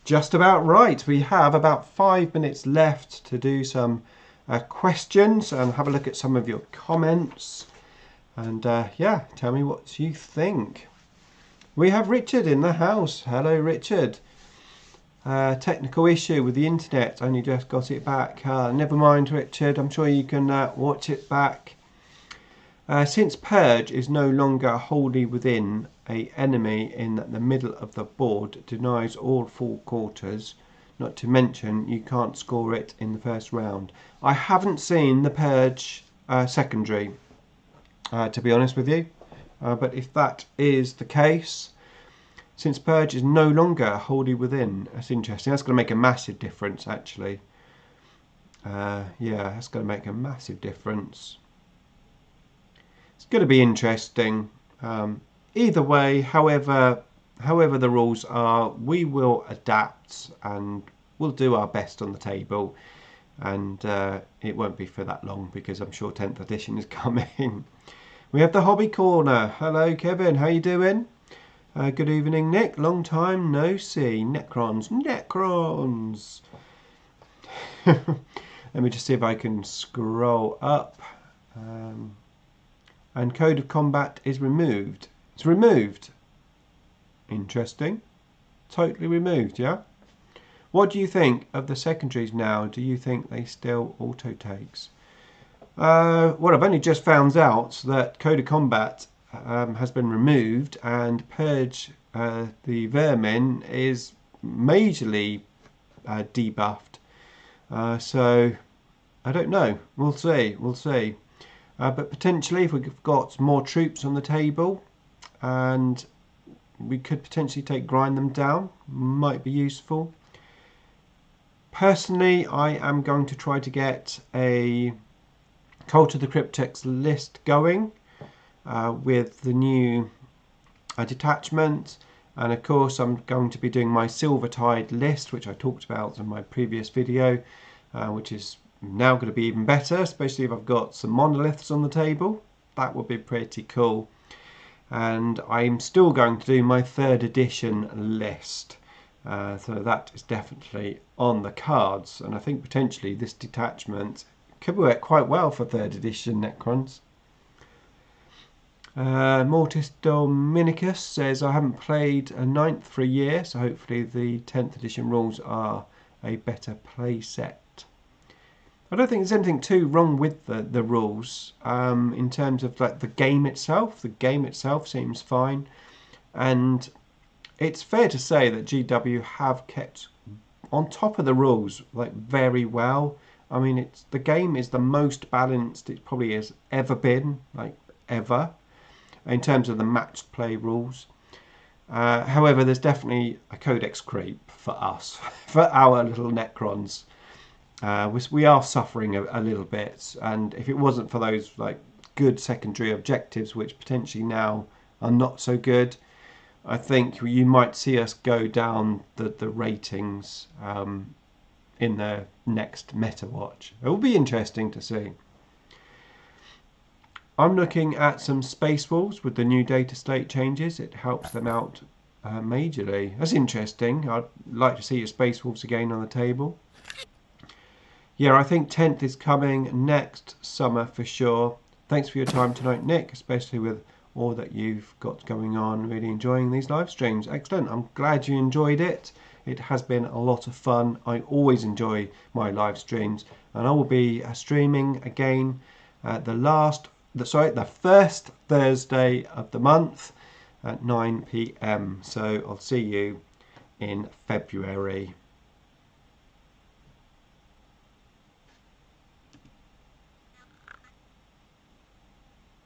S1: Just about right. We have about 5 minutes left to do some questions and have a look at some of your comments. And yeah, tell me what you think. We have Richard in the house. Hello, Richard. Technical issue with the internet. Only just got it back. Never mind, Richard. I'm sure you can watch it back. Since Purge is no longer wholly within an enemy in the middle of the board, denies all full quarters, not to mention you can't score it in the first round. I haven't seen the Purge secondary, to be honest with you. But if that is the case, since Purge is no longer wholly within, that's interesting. That's going to make a massive difference, actually. Yeah, that's going to make a massive difference. It's going to be interesting. Either way, however the rules are, we will adapt and we'll do our best on the table. And it won't be for that long because I'm sure 10th edition is coming. We have the Hobby Corner. Hello, Kevin. How you doing? Good evening, Nick. Long time no see. Necrons. Let me just see if I can scroll up. And Code of Combat is removed. It's removed. Interesting. Totally removed, yeah? What do you think of the secondaries now? Do you think they still auto takes? Well, I've only just found out that Code of Combat has been removed and Purge the Vermin is majorly debuffed. So I don't know. We'll see. But potentially, if we've got more troops on the table, and we could potentially grind them down, might be useful. Personally, I am going to try to get a Cult of the Cryptex list going with the new detachment, and of course I'm going to be doing my Silvertide list, which I talked about in my previous video, which is now going to be even better, especially if I've got some monoliths on the table. That would be pretty cool. And I'm still going to do my 3rd edition list, so that is definitely on the cards, and I think potentially this detachment could work quite well for 3rd edition Necrons. Mortis Dominicus says, I haven't played a 9th for a year, so hopefully the 10th edition rules are a better play set. I don't think there's anything too wrong with the rules in terms of like the game itself. The game itself seems fine, and it's fair to say that GW have kept on top of the rules like very well. I mean, the game is the most balanced it probably has ever been, like ever, in terms of the matched play rules. However, there's definitely a codex creep for us, for our little Necrons. We are suffering a little bit, and if it wasn't for those like good secondary objectives, which potentially now are not so good, I think you might see us go down the ratings in the next Meta Watch. It will be interesting to see. I'm looking at some Space Wolves with the new data state changes. It helps them out majorly. That's interesting. I'd like to see your Space Wolves again on the table. Yeah, I think 10th is coming next summer for sure. Thanks for your time tonight, Nick, especially with all that you've got going on. Really enjoying these live streams. Excellent. I'm glad you enjoyed it. It has been a lot of fun. I always enjoy my live streams, and I will be streaming again the first Thursday of the month at 9 p.m. So I'll see you in February.